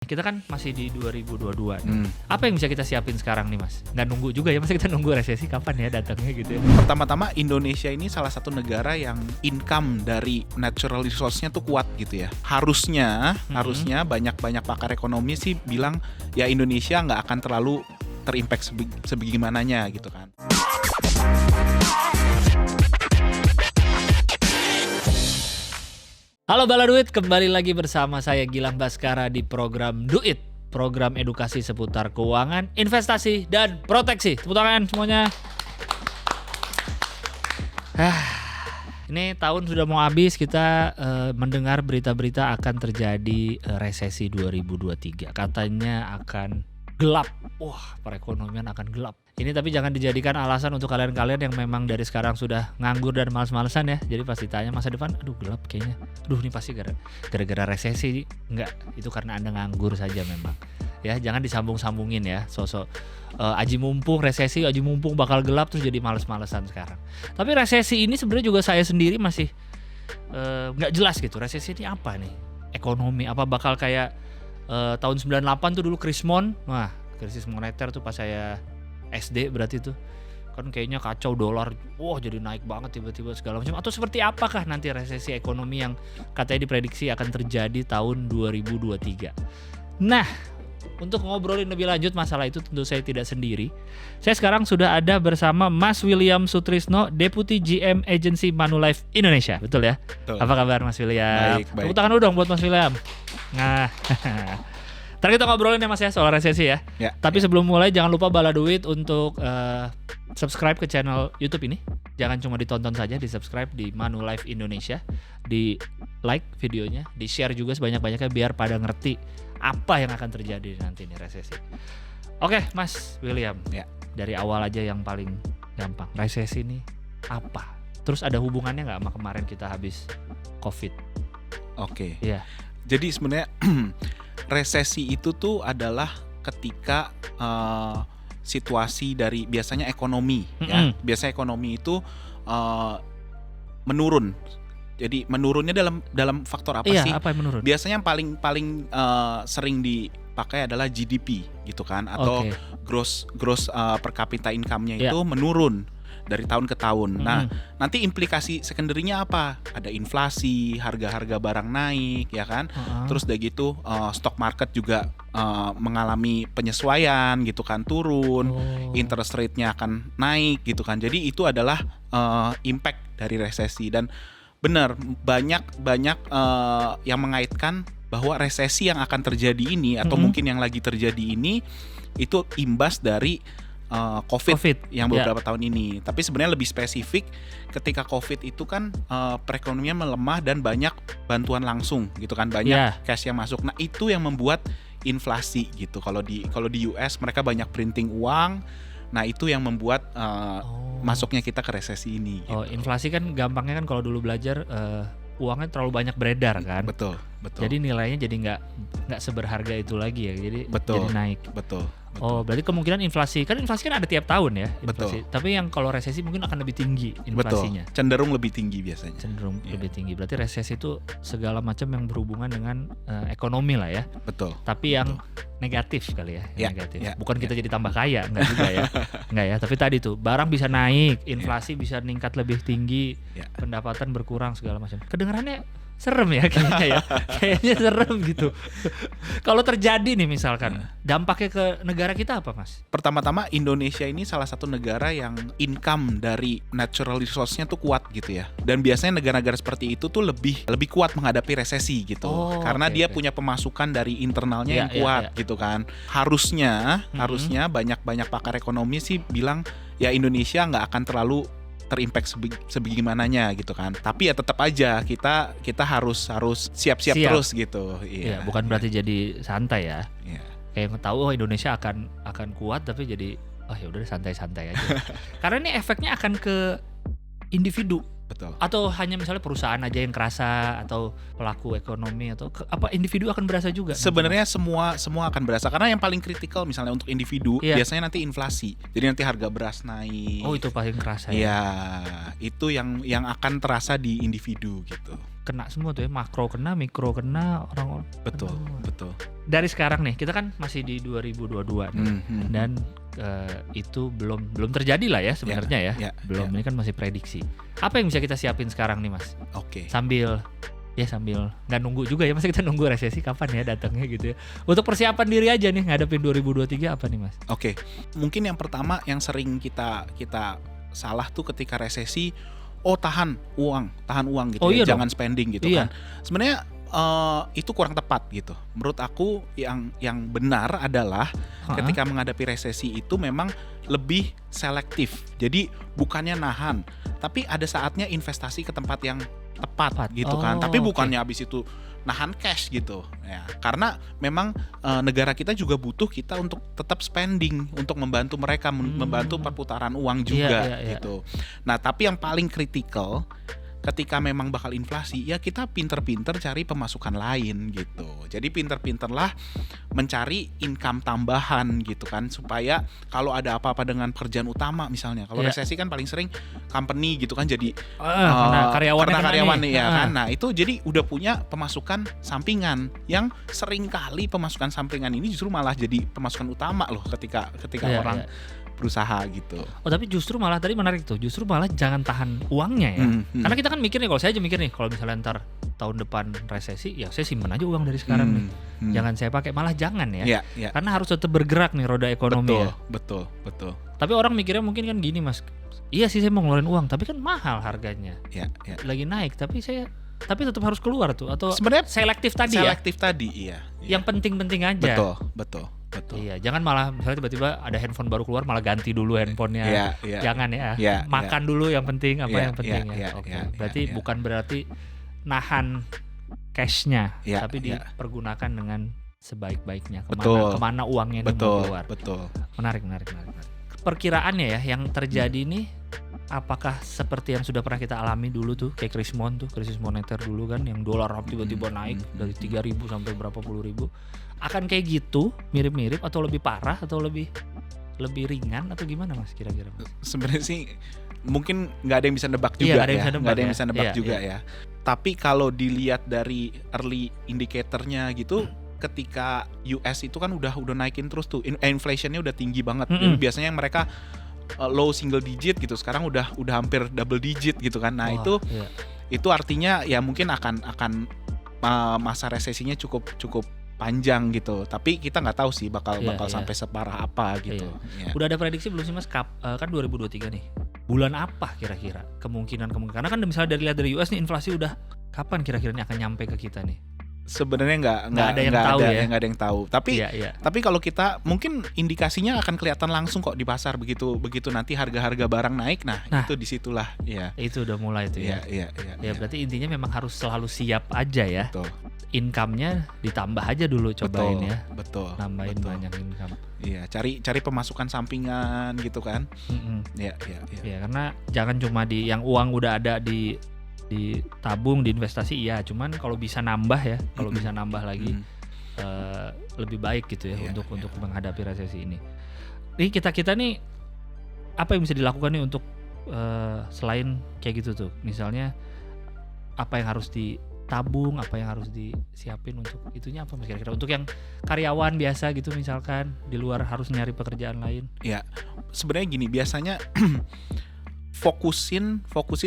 Kita kan masih di 2022 nih. Apa yang bisa kita siapin sekarang nih Mas? Nggak nunggu juga ya, masa kita nunggu resesi kapan ya datangnya gitu ya. Pertama-tama Indonesia ini salah satu negara yang income dari natural resource-nya tuh kuat gitu ya. Harusnya banyak pakar ekonomi sih bilang ya Indonesia nggak akan terlalu terimpact sebagimananya gitu kan. Halo Bala Duit, kembali lagi bersama saya Gilang Baskara di program Duit, program edukasi seputar keuangan, investasi, dan proteksi. Tepuk tangan semuanya. Ini tahun sudah mau habis, kita mendengar berita-berita akan terjadi resesi 2023. Katanya akan gelap. Wah, perekonomian akan gelap. Ini tapi jangan dijadikan alasan untuk kalian-kalian yang memang dari sekarang sudah nganggur dan malas-malesan ya. Jadi pasti tanya masa depan, aduh gelap kayaknya. Aduh ini pasti gara-gara resesi. Enggak, itu karena Anda nganggur saja memang. Ya, jangan disambung-sambungin ya. Sosok aji mumpung resesi, aji mumpung bakal gelap terus jadi males-malesan sekarang. Tapi resesi ini sebenarnya juga saya sendiri masih enggak jelas gitu. Resesi ini apa nih? Ekonomi apa bakal kayak tahun 98 tuh dulu Krismon. Wah, krisis moneter tuh pas saya SD berarti tuh kan kayaknya kacau, dolar wah jadi naik banget tiba-tiba segala macam. Atau seperti apakah nanti resesi ekonomi yang katanya diprediksi akan terjadi tahun 2023. Nah, untuk ngobrolin lebih lanjut masalah itu tentu saya tidak sendiri. Saya sekarang sudah ada bersama Mas William Sutrisno, Deputy GM Agency Manulife Indonesia. Betul ya? Betul. Apa kabar Mas William? Baik. Tepuk tangan dulu dong buat Mas William. Nah, ntar kita ngobrolin ya Mas ya soal resesi ya. Tapi sebelum mulai jangan lupa Bala Duit untuk subscribe ke channel YouTube ini. Jangan cuma ditonton saja, di subscribe di Manulife Indonesia, di like videonya, di share juga sebanyak-banyaknya biar pada ngerti apa yang akan terjadi nanti nih resesi. Oke Mas William, dari awal aja yang paling gampang, resesi ini apa? Terus ada hubungannya nggak sama kemarin kita habis COVID? Oke. Iya. Jadi sebenarnya resesi itu tuh adalah ketika situasi dari biasanya ekonomi ya. Biasanya ekonomi itu menurun. Jadi menurunnya dalam faktor apa sih? Apa yang menurun? Biasanya yang paling sering dipakai adalah GDP gitu kan, atau gross per capita income-nya itu menurun dari tahun ke tahun. Nah, nanti implikasi secondary-nya apa? Ada inflasi, harga-harga barang naik, ya kan? Terus udah gitu stock market juga mengalami penyesuaian gitu kan, turun, interest rate-nya akan naik gitu kan. Jadi itu adalah impact dari resesi. Dan benar banyak yang mengaitkan bahwa resesi yang akan terjadi ini atau mungkin yang lagi terjadi ini itu imbas dari COVID yang beberapa tahun ini. Tapi sebenarnya lebih spesifik ketika COVID itu kan perekonomian melemah dan banyak bantuan langsung gitu kan, banyak cash yang masuk. Nah, itu yang membuat inflasi gitu. Kalau di US mereka banyak printing uang. Nah, itu yang membuat masuknya kita ke resesi ini gitu. Inflasi kan gampangnya kan kalau dulu belajar uangnya terlalu banyak beredar kan. Betul. Jadi nilainya jadi nggak seberharga itu lagi ya. Jadi naik. Betul. Berarti kemungkinan inflasi kan ada tiap tahun ya. Inflasi. Betul. Tapi yang kalau resesi mungkin akan lebih tinggi inflasinya. Betul. Cenderung lebih tinggi biasanya. Lebih tinggi. Berarti resesi itu segala macam yang berhubungan dengan ekonomi lah ya. Betul. Tapi yang negatif kali ya. Negatif. Bukan kita jadi tambah kaya, enggak juga ya. Enggak ya. Tapi tadi tuh barang bisa naik, inflasi bisa meningkat lebih tinggi, pendapatan berkurang segala macam. Kedengarannya serem ya kayaknya ya. Kayaknya serem gitu. Kalau terjadi nih misalkan, dampaknya ke negara kita apa Mas? Pertama-tama Indonesia ini salah satu negara yang income dari natural resource-nya tuh kuat gitu ya. Dan biasanya negara-negara seperti itu tuh lebih kuat menghadapi resesi gitu. Karena dia punya pemasukan dari internalnya yang kuat gitu kan. Harusnya banyak pakar ekonomi sih bilang ya Indonesia nggak akan terlalu terimpact sebagimananya gitu kan. Tapi ya tetap aja kita harus siap-siap terus gitu. Iya, bukan berarti jadi santai ya. Kayak tahu Indonesia akan kuat tapi jadi ya udah santai-santai aja. Karena ini efeknya akan ke individu. Betul. Atau hanya misalnya perusahaan aja yang kerasa atau pelaku ekonomi atau apa individu akan berasa juga? Sebenarnya semua akan berasa karena yang paling kritikal misalnya untuk individu biasanya nanti inflasi. Jadi nanti harga beras naik. Itu paling kerasa ya. Itu yang akan terasa di individu gitu. kena semua tuh ya, makro kena, mikro kena, orang-orang. Betul. Dari sekarang nih, kita kan masih di 2022 nih, dan itu belum terjadi lah ya sebenarnya ya. Belum, ini kan masih prediksi. Apa yang bisa kita siapin sekarang nih Mas? Oke. Sambil nggak nunggu juga ya, masa kita nunggu resesi kapan ya datangnya gitu ya. Untuk persiapan diri aja nih ngadepin 2023 apa nih Mas? Oke. Mungkin yang pertama yang sering kita salah tuh ketika resesi, tahan uang gitu ya, jangan spending gitu kan. Sebenarnya itu kurang tepat gitu. Menurut aku yang benar adalah ketika menghadapi resesi itu memang lebih selektif. Jadi bukannya nahan, tapi ada saatnya investasi ke tempat yang tepat gitu kan. Tapi bukannya habis itu nahan cash gitu ya. Karena memang negara kita juga butuh kita untuk tetap spending, untuk membantu mereka, membantu perputaran uang juga gitu. Nah, tapi yang paling kritikal ketika memang bakal inflasi, ya kita pinter-pinter cari pemasukan lain gitu. Jadi pinter-pinterlah mencari income tambahan gitu kan, supaya kalau ada apa-apa dengan pekerjaan utama misalnya. Kalau resesi kan paling sering company gitu kan, jadi karyawan ya kan. Nah itu jadi udah punya pemasukan sampingan, yang sering kali pemasukan sampingan ini justru malah jadi pemasukan utama loh ketika orang berusaha gitu. Tapi justru malah tadi menarik tuh, justru malah jangan tahan uangnya ya. Karena kita kan mikir nih, kalau saya aja mikir nih, kalau misalnya ntar tahun depan resesi, ya saya simpen aja uang dari sekarang nih. Jangan saya pakai, malah jangan ya. Karena harus tetap bergerak nih roda ekonomi. Betul. Tapi orang mikirnya mungkin kan gini Mas, iya sih saya mau ngeluarin uang, tapi kan mahal harganya. Lagi naik, tapi tetap harus keluar tuh, atau sebenarnya selektif tadi, iya. Yang penting-penting aja. Betul. Iya, jangan malah misalnya tiba-tiba ada handphone baru keluar malah ganti dulu handphonenya. Jangan ya. Makan dulu yang penting, yang penting ya. Oke. Berarti bukan berarti nahan cashnya, tapi dipergunakan dengan sebaik-baiknya. Kemana uangnya ini mau keluar. Betul. Menarik. Perkiraannya ya yang terjadi nih, apakah seperti yang sudah pernah kita alami dulu tuh, kayak krisis moneter dulu kan, yang dolar tiba-tiba naik dari 3.000 sampai berapa puluh ribu, akan kayak gitu, mirip-mirip, atau lebih parah, atau lebih ringan, atau gimana Mas kira-kira Mas? Sebenarnya sih mungkin nggak ada yang bisa nebak juga, nggak ada yang bisa nebak juga ya. Tapi kalau dilihat dari early indicatornya gitu, ketika US itu kan udah naikin terus tuh, inflationnya udah tinggi banget. Jadi biasanya yang mereka low single digit gitu, sekarang udah hampir double digit gitu kan. Nah itu artinya ya mungkin akan masa resesinya cukup panjang gitu. Tapi kita nggak tahu sih bakal sampai separah apa gitu. Udah ada prediksi belum sih Mas, kan 2023 nih, bulan apa kira-kira kemungkinan, karena kan misalnya dari US nih, inflasi udah kapan kira-kira ini akan nyampe ke kita nih? Sebenarnya nggak ada yang tahu. Tapi kalau kita mungkin indikasinya akan kelihatan langsung kok di pasar, begitu nanti harga-harga barang naik. Nah itu disitulah ya. Itu udah mulai tuh ya. Berarti intinya memang harus selalu siap aja ya. Betul. Income-nya ditambah aja dulu, cobain ya. Betul. Nambahin banyak income. Iya, cari pemasukan sampingan gitu kan. Iya. Karena jangan cuma yang uang udah ada ditabung, diinvestasi, ya cuman kalau bisa nambah ya, bisa nambah lagi lebih baik gitu ya, untuk menghadapi resesi ini. Nih kita nih apa yang bisa dilakukan nih untuk selain kayak gitu tuh, misalnya apa yang harus ditabung, apa yang harus disiapin untuk itunya apa Mas kira-kira, untuk yang karyawan biasa gitu misalkan di luar harus nyari pekerjaan lain? Ya sebenarnya gini, biasanya fokusin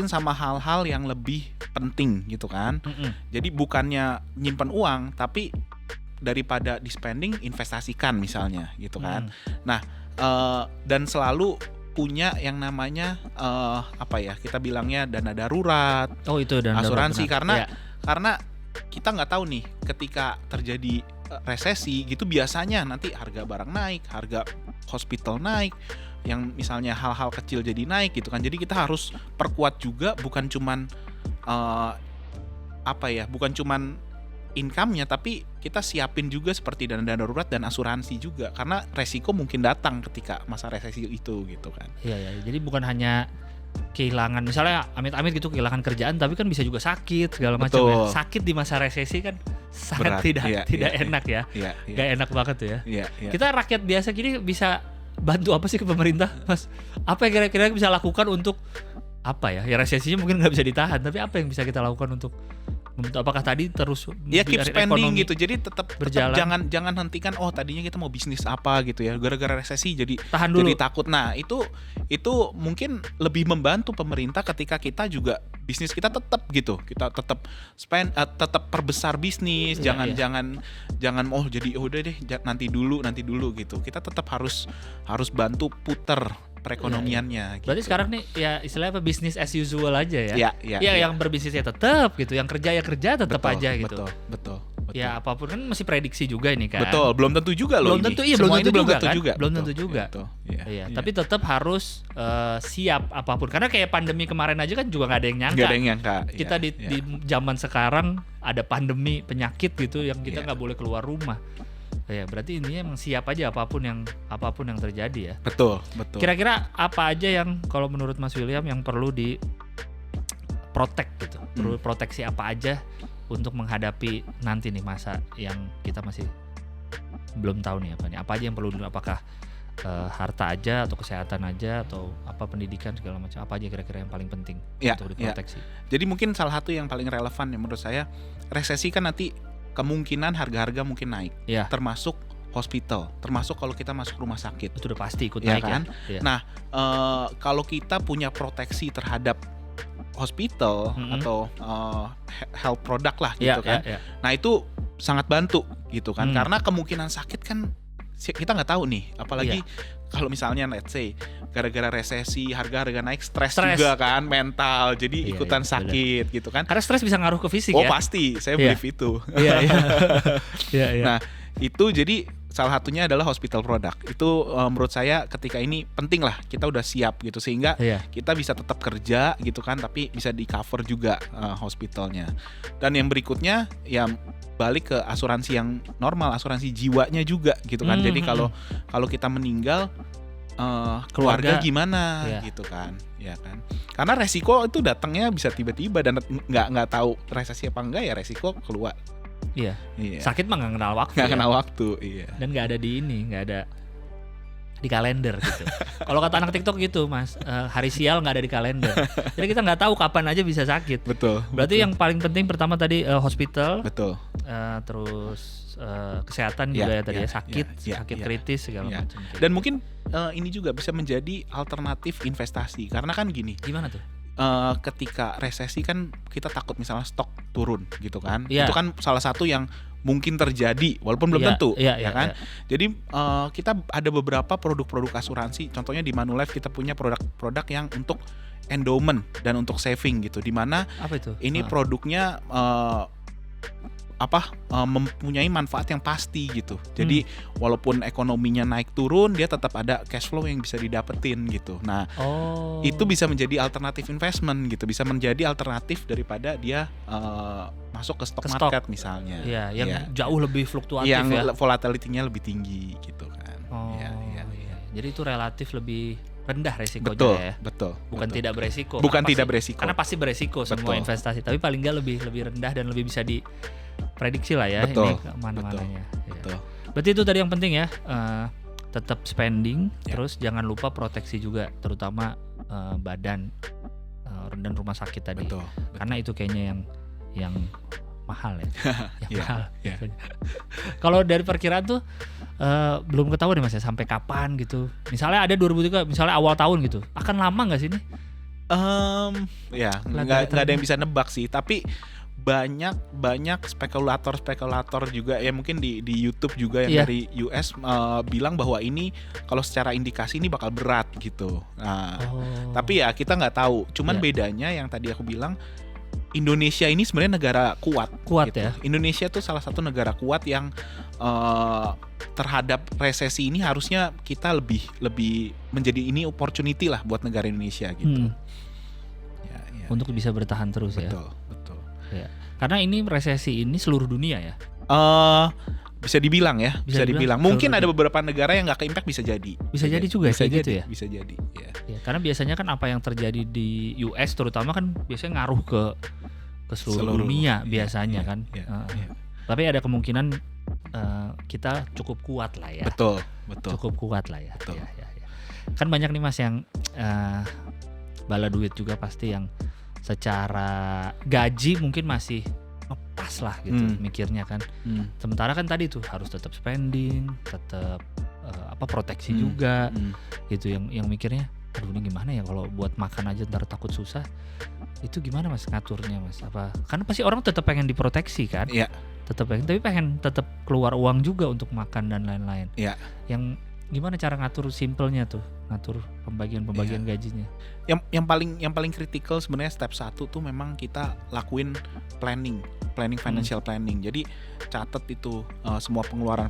sama hal-hal yang lebih penting gitu kan. Jadi bukannya nyimpen uang, tapi daripada di spending, investasikan misalnya gitu kan. Nah dan selalu punya yang namanya kita bilangnya dana darurat, itu dana asuransi darurat, karena kita nggak tahu nih ketika terjadi resesi gitu, biasanya nanti harga barang naik, harga hospital naik, yang misalnya hal-hal kecil jadi naik gitu kan. Jadi kita harus perkuat juga, bukan cuman income-nya, tapi kita siapin juga seperti dana darurat dan asuransi juga, karena resiko mungkin datang ketika masa resesi itu gitu kan. Iya. Jadi bukan hanya kehilangan, misalnya amit-amit gitu kehilangan kerjaan, tapi kan bisa juga sakit segala macam ya. Sakit di masa resesi kan sangat tidak enak ya. Gak enak banget tuh ya. Kita rakyat biasa gini bisa bantu apa sih ke pemerintah Mas? Apa yang kira-kira bisa lakukan untuk apa ya resesinya mungkin nggak bisa ditahan, tapi apa yang bisa kita lakukan untuk Apakah tadi terus ya keep spending gitu, jadi tetap berjalan. jangan hentikan tadinya kita mau bisnis apa gitu ya, gara-gara resesi jadi tahan dulu. Jadi takut. Nah itu mungkin lebih membantu pemerintah ketika kita juga bisnis kita tetap gitu, kita tetap tetap perbesar bisnis, jangan jadi udah deh nanti dulu gitu, kita tetap harus bantu puter perekonomiannya. Gitu. Berarti sekarang nih ya istilahnya bisnis as usual aja ya. Yang berbisnisnya tetap gitu, yang kerja tetap aja gitu. Betul. Ya apapun kan masih prediksi juga ini kan. Betul, belum tentu juga loh. Belum tentu juga. Iya, tapi tetap harus siap apapun. Karena kayak pandemi kemarin aja kan juga nggak ada yang nyangka. Kita di zaman sekarang ada pandemi penyakit gitu yang kita nggak boleh keluar rumah. Ya berarti intinya emang siap aja apapun yang terjadi ya. Betul. Kira-kira apa aja yang kalau menurut Mas William yang perlu di protect gitu, perlu proteksi apa aja untuk menghadapi nanti nih masa yang kita masih belum tahu nih apa aja yang perlu dulu, apakah harta aja atau kesehatan aja atau apa pendidikan segala macam, apa aja kira-kira yang paling penting untuk diproteksi. Jadi mungkin salah satu yang paling relevan ya menurut saya, resesi kan nanti kemungkinan harga-harga mungkin naik, termasuk hospital, termasuk kalau kita masuk rumah sakit. Itu udah pasti ikut naik kan? Ya. Nah, kalau kita punya proteksi terhadap hospital atau health product lah gitu kan. Nah itu sangat bantu gitu kan, karena kemungkinan sakit kan kita nggak tahu nih, apalagi kalau misalnya let's say gara-gara resesi harga naik, stres juga kan, mental jadi ikutan sakit bener. Gitu kan, karena stres bisa ngaruh ke fisik ya. Pasti saya believe itu. Nah itu jadi salah satunya adalah hospital product. Itu menurut saya ketika ini penting lah kita udah siap gitu, sehingga kita bisa tetap kerja gitu kan, tapi bisa di cover juga hospitalnya. Dan yang berikutnya ya balik ke asuransi yang normal, asuransi jiwanya juga gitu kan. Jadi kalau kita meninggal, keluarga gimana gitu kan, ya kan. Karena resiko itu datangnya bisa tiba-tiba dan nggak tahu resesi apa enggak, ya resiko keluar. Iya. Sakit mah nggak kenal waktu. Nggak kenal waktu, iya. Dan nggak ada nggak ada di kalender gitu. Kalau kata anak TikTok gitu, Mas, hari sial nggak ada di kalender. Jadi kita nggak tahu kapan aja bisa sakit. Betul. Berarti yang paling penting pertama tadi hospital. Betul. Terus kesehatan juga tadi sakit kritis segala macam. Dan mungkin ini juga bisa menjadi alternatif investasi, karena kan gini. Gimana tuh? Ketika resesi kan kita takut misalnya stok turun gitu kan, itu kan salah satu yang mungkin terjadi walaupun belum tentu kan. Jadi kita ada beberapa produk-produk asuransi, contohnya di Manulife kita punya produk-produk yang untuk endowment dan untuk saving gitu, dimana ini produknya mempunyai manfaat yang pasti gitu. Jadi walaupun ekonominya naik turun, dia tetap ada cash flow yang bisa didapetin gitu. Nah, itu bisa menjadi alternatif investment gitu, bisa menjadi alternatif daripada dia masuk ke stock market misalnya. Iya, yang jauh lebih fluktuatif yang volatility-nya lebih tinggi gitu kan. Jadi itu relatif lebih rendah resikonya betul. Bukan tidak beresiko. Karena pasti beresiko semua investasi, tapi paling nggak lebih rendah dan lebih bisa diprediksi lah ya. Betul. Ini mana-mananya. Betul. Berarti itu tadi yang penting ya, tetap spending, terus jangan lupa proteksi juga, terutama badan dan rumah sakit tadi. Betul. Karena itu kayaknya yang mahal ya. Mahal. Kalau dari perkiraan tuh belum ketahuan nih Mas ya, sampai kapan gitu. Misalnya ada 2003, misalnya awal tahun gitu. Akan lama nggak sih ini? Nggak ada yang bisa nebak sih. Tapi banyak spekulator juga ya, mungkin di YouTube juga yang dari US bilang bahwa ini kalau secara indikasi ini bakal berat gitu. Nah, tapi ya kita nggak tahu. Cuman bedanya yang tadi aku bilang, Indonesia ini sebenarnya negara kuat gitu. Ya. Indonesia tuh salah satu negara kuat yang terhadap resesi ini harusnya kita lebih menjadi ini opportunity lah buat negara Indonesia gitu. Untuk bisa bertahan terus. Betul. Ya. Karena ini resesi ini seluruh dunia ya. Bisa dibilang ya, bisa dibilang. Mungkin ada beberapa negara yang nggak ke impact, bisa jadi. Bisa jadi juga bisa gitu ya. Bisa jadi. Ya, karena biasanya kan apa yang terjadi di US terutama kan biasanya ngaruh ke seluruh dunia biasanya kan. Tapi ada kemungkinan kita cukup kuat lah ya. Betul. Cukup kuat lah ya. Betul. Ya. Kan banyak nih Mas yang bala duit juga pasti yang secara gaji mungkin masih atas lah gitu mikirnya kan. Sementara kan tadi tuh harus tetap spending, tetap proteksi juga gitu, yang mikirnya aduh ini gimana ya kalau buat makan aja ntar takut susah. Itu gimana Mas ngaturnya Mas? Karena pasti orang tetap pengen diproteksi kan? Iya. Tetap pengen tetap keluar uang juga untuk makan dan lain-lain. Iya. Yang gimana cara ngatur simpelnya tuh? Ngatur pembagian gajinya. Yang paling kritikal sebenarnya step 1 tuh memang kita lakuin planning financial planning. Jadi catat itu semua pengeluaran.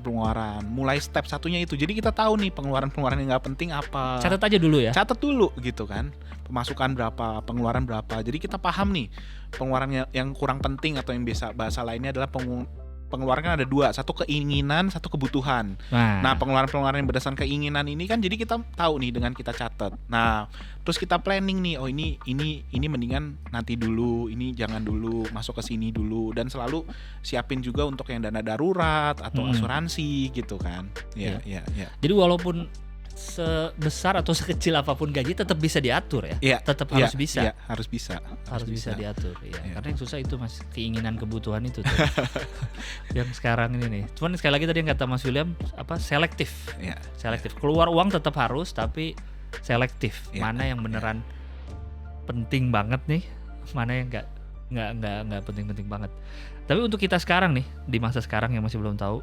Mulai step 1-nya itu. Jadi kita tahu nih pengeluaran yang nggak penting apa. Catat aja dulu ya. Catat dulu gitu kan. Pemasukan berapa, pengeluaran berapa. Jadi kita paham nih pengeluaran yang kurang penting atau yang biasa bahasa lainnya adalah pengeluaran kan ada 2, satu keinginan, satu kebutuhan. Nah, pengeluaran yang berdasarkan keinginan ini kan jadi kita tahu nih dengan kita catat. Nah, terus kita planning nih, oh ini mendingan nanti dulu, ini jangan dulu, masuk ke sini dulu, dan selalu siapin juga untuk yang dana darurat atau asuransi gitu kan. Ya. Jadi walaupun sebesar atau sekecil apapun gaji tetap bisa diatur ya. Iya, tetap harus bisa. Iya, harus bisa diatur ya. Karena yang susah itu Mas, keinginan kebutuhan itu tuh. Yang sekarang ini nih. Cuman sekali lagi tadi yang kata Mas William selektif. Iya. Selektif. Keluar uang tetap harus tapi selektif. Mana yang beneran penting banget nih, mana yang enggak penting-penting banget. Tapi untuk kita sekarang nih, di masa sekarang yang masih belum tahu,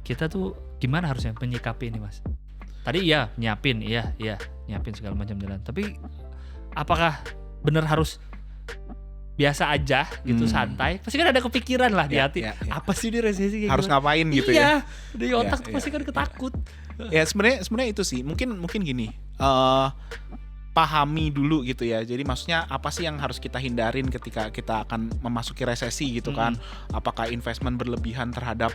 kita tuh gimana harusnya menyikapi ini Mas? Tadi nyiapin segala macam jalan. Tapi apakah benar harus biasa aja gitu, santai? Pasti kan ada kepikiran lah di hati. Apa sih ini resesi kayak harus gimana? ngapain gitu ya? Di otak pasti kan ketakut. Ya sebenarnya itu sih. Mungkin gini. Pahami dulu gitu ya. Jadi maksudnya apa sih yang harus kita hindarin ketika kita akan memasuki resesi gitu kan? Apakah investment berlebihan terhadap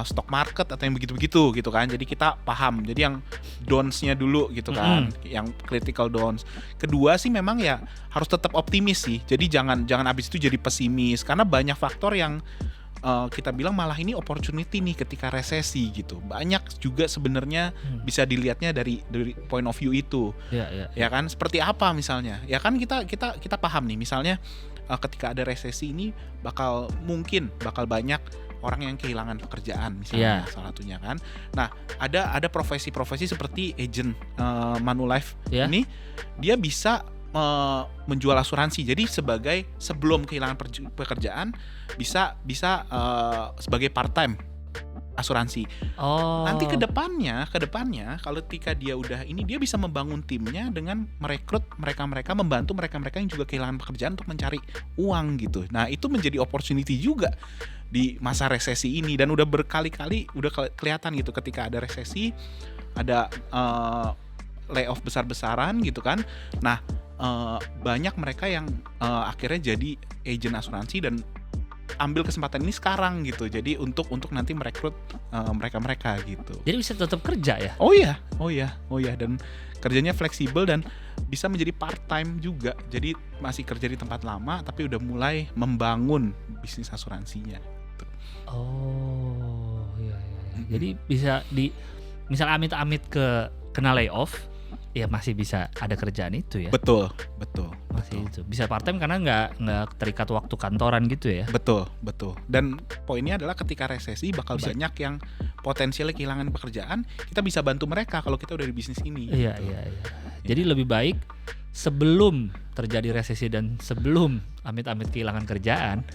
stock market atau yang begitu-begitu gitu kan. Jadi kita paham. Jadi yang downs-nya dulu gitu kan, yang critical downs. Kedua sih memang ya harus tetap optimis sih. Jadi jangan abis itu jadi pesimis, karena banyak faktor yang kita bilang malah ini opportunity nih ketika resesi gitu. Banyak juga sebenarnya bisa dilihatnya dari point of view itu. Ya kan, seperti apa misalnya? Ya kan kita paham nih misalnya ketika ada resesi ini bakal banyak orang yang kehilangan pekerjaan misalnya, salah satunya kan. Nah, ada profesi-profesi seperti agent Manulife ini, dia bisa menjual asuransi. Jadi sebelum kehilangan pekerjaan bisa sebagai part time asuransi. Nanti kedepannya kalau ketika dia udah ini, dia bisa membangun timnya dengan merekrut mereka membantu mereka yang juga kehilangan pekerjaan untuk mencari uang gitu. Nah, itu menjadi opportunity juga di masa resesi ini, dan udah berkali-kali udah kelihatan gitu ketika ada resesi, ada layoff besar-besaran gitu kan. Nah, banyak mereka yang akhirnya jadi agent asuransi dan ambil kesempatan ini sekarang gitu. Jadi untuk nanti merekrut mereka gitu. Jadi bisa tetap kerja ya? Oh iya, dan kerjanya fleksibel dan bisa menjadi part time juga. Jadi masih kerja di tempat lama tapi udah mulai membangun bisnis asuransinya. Iya. Jadi bisa misal amit-amit kena layoff, ya masih bisa ada kerjaan itu ya. Betul. Masih itu. Bisa part time karena nggak terikat waktu kantoran gitu ya. Betul. Dan poinnya adalah ketika resesi bakal banyak yang potensialnya kehilangan pekerjaan, kita bisa bantu mereka kalau kita udah di bisnis ini. Iya. Jadi lebih baik sebelum terjadi resesi dan sebelum amit-amit kehilangan kerjaan,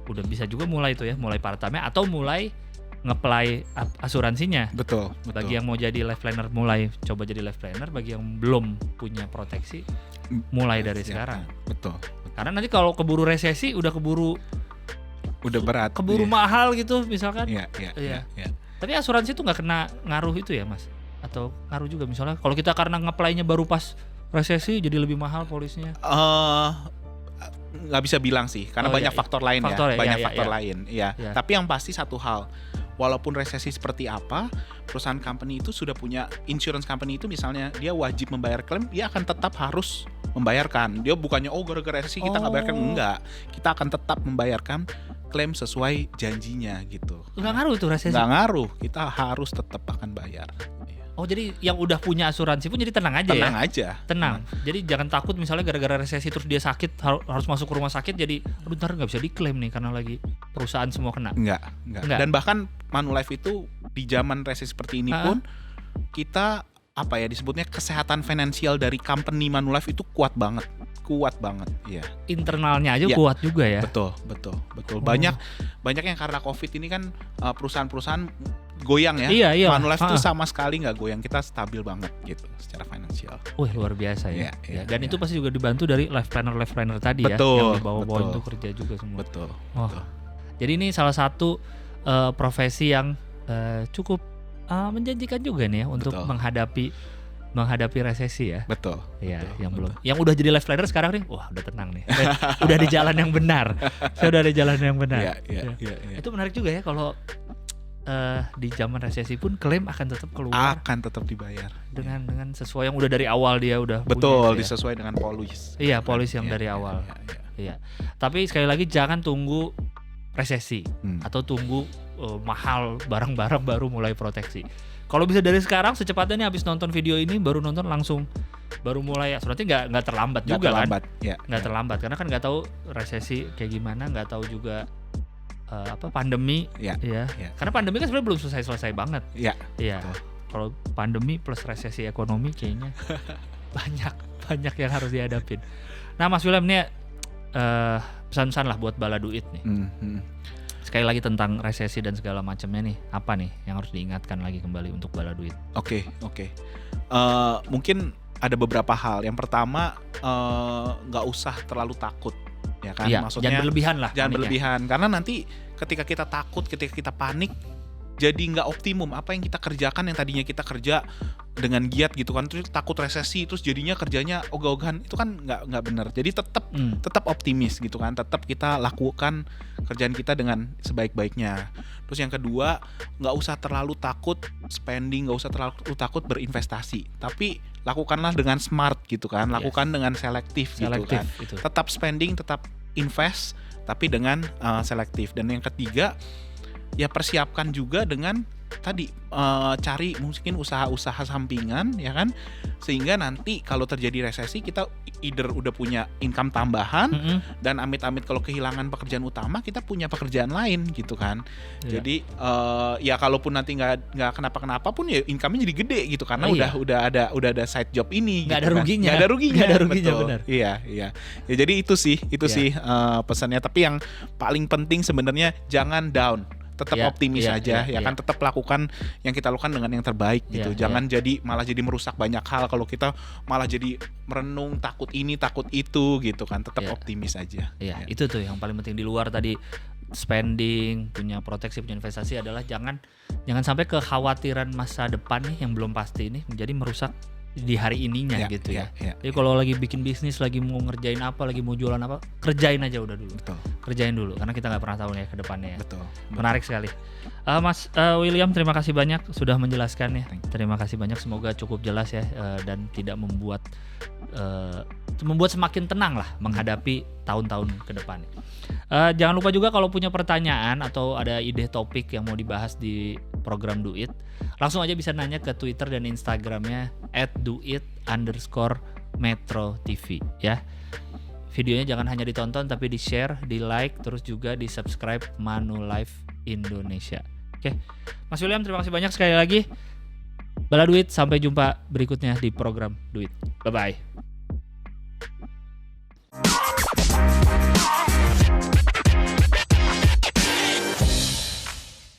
udah bisa juga mulai part time atau mulai nge-apply asuransinya. Betul. Bagi yang mau jadi life planner, mulai coba jadi life planner. Bagi yang belum punya proteksi, mulai dari sekarang. Betul. Karena nanti kalau keburu resesi, udah berat, mahal gitu misalkan. Iya. Tapi asuransi itu nggak kena ngaruh itu ya Mas? Atau ngaruh juga misalnya kalau kita karena nge-apply-nya baru pas resesi jadi lebih mahal polisnya? Nggak bisa bilang sih, karena banyak faktor lain lain. Tapi yang pasti satu hal, walaupun resesi seperti apa, perusahaan company itu sudah punya insurance company itu, misalnya dia wajib membayar klaim, dia akan tetap harus membayarkan. Dia bukannya gara-gara resesi kita nggak bayarkan, enggak. Kita akan tetap membayarkan klaim sesuai janjinya gitu. Nggak ngaruh itu resesi? Nggak ngaruh, kita harus tetap akan bayar. Oh jadi yang udah punya asuransi pun jadi tenang aja Tenang ya? aja. Tenang. Jadi jangan takut misalnya gara-gara resesi terus dia sakit harus masuk ke rumah sakit jadi aduh ntar nggak bisa diklaim nih karena lagi perusahaan semua kena. Enggak. Dan bahkan Manulife itu di zaman resesi seperti ini pun kita disebutnya kesehatan finansial dari company Manulife itu kuat banget. Iya. Internalnya aja kuat juga ya. Betul. Banyak yang karena Covid ini kan perusahaan-perusahaan goyang ya. Iya. Manulife tuh sama sekali nggak goyang, kita stabil banget gitu secara finansial. Wih luar biasa ya. Dan itu pasti juga dibantu dari life planner tadi betul, ya, yang dibawa itu kerja juga semua. Betul. Jadi ini salah satu profesi yang cukup menjanjikan juga nih ya untuk menghadapi resesi ya. Betul. Iya, yang udah jadi life planner sekarang nih, wah udah tenang nih. Udah di jalan yang benar. Saya udah di jalan yang benar. Iya. Itu menarik juga ya kalau di zaman resesi pun klaim akan tetap keluar. Akan tetap dibayar. Dengan sesuai yang udah dari awal dia udah betul, punya. Disesuai dengan polis. Iya, polis yang dari awal. Iya. Tapi sekali lagi jangan tunggu resesi atau tunggu mahal barang-barang baru mulai proteksi. Kalau bisa dari sekarang secepatnya nih habis nonton video ini baru nonton langsung baru mulai berarti nggak terlambat juga kan? Nggak terlambat karena kan nggak tahu resesi kayak gimana, nggak tahu juga pandemi ya. Karena pandemi kan sebenarnya belum selesai banget. Iya. Kalau pandemi plus resesi ekonomi kayaknya banyak yang harus dihadapin. Nah Mas William nih pesan-pesan lah buat Bala Duit nih. Sekali lagi tentang resesi dan segala macamnya nih, apa nih yang harus diingatkan lagi kembali untuk Bala Duit? Oke. Mungkin ada beberapa hal. Yang pertama nggak usah terlalu takut, ya kan? Iya, maksudnya jangan berlebihan lah. Jangan berlebihan, karena nanti ketika kita takut, ketika kita panik, jadi nggak optimum. Apa yang kita kerjakan yang tadinya kita kerja dengan giat gitu kan, terus takut resesi, terus jadinya kerjanya ogah-ogahan, itu kan nggak benar. Jadi tetap optimis gitu kan, tetap kita lakukan kerjaan kita dengan sebaik-baiknya. Terus yang kedua, nggak usah terlalu takut spending, nggak usah terlalu takut berinvestasi, tapi lakukanlah dengan smart gitu kan, lakukan dengan selektif gitu kan. Tetap spending, tetap invest, tapi dengan selektif. Dan yang ketiga, ya persiapkan juga dengan tadi cari mungkin usaha-usaha sampingan ya kan, sehingga nanti kalau terjadi resesi kita either udah punya income tambahan dan amit-amit kalau kehilangan pekerjaan utama kita punya pekerjaan lain gitu kan. Jadi ya kalaupun nanti nggak kenapa-kenapa pun ya income-nya jadi gede gitu karena udah ada side job ini. Nggak gitu ada ruginya. betul. Benar. Iya. Ya jadi itu sih pesannya. Tapi yang paling penting sebenarnya jangan down. Tetap optimis aja kan, tetap lakukan yang kita lakukan dengan yang terbaik gitu. Jangan malah jadi merusak banyak hal kalau kita malah jadi merenung takut ini takut itu gitu kan. Tetap optimis aja. Itu tuh yang paling penting di luar tadi spending, punya proteksi, punya investasi adalah jangan sampai kekhawatiran masa depan nih yang belum pasti ini menjadi merusak di hari ininya gitu ya. Jadi kalau lagi bikin bisnis, lagi mau ngerjain apa, lagi mau jualan apa, kerjain aja udah dulu. Betul. Kerjain dulu karena kita nggak pernah tahu nih ke depannya ya. Betul. Menarik sekali. Mas William, terima kasih banyak sudah menjelaskan ya. Terima kasih banyak, semoga cukup jelas ya dan tidak membuat semakin tenang lah menghadapi tahun-tahun ke depan. Jangan lupa juga kalau punya pertanyaan atau ada ide topik yang mau dibahas di program Duit, langsung aja bisa nanya ke Twitter dan Instagramnya @duit_metro_tv ya. Videonya jangan hanya ditonton tapi di share, di like, terus juga di subscribe Manulife Indonesia. Oke, Mas William terima kasih banyak sekali lagi. Bala Duit, sampai jumpa berikutnya di program Duit. Bye bye.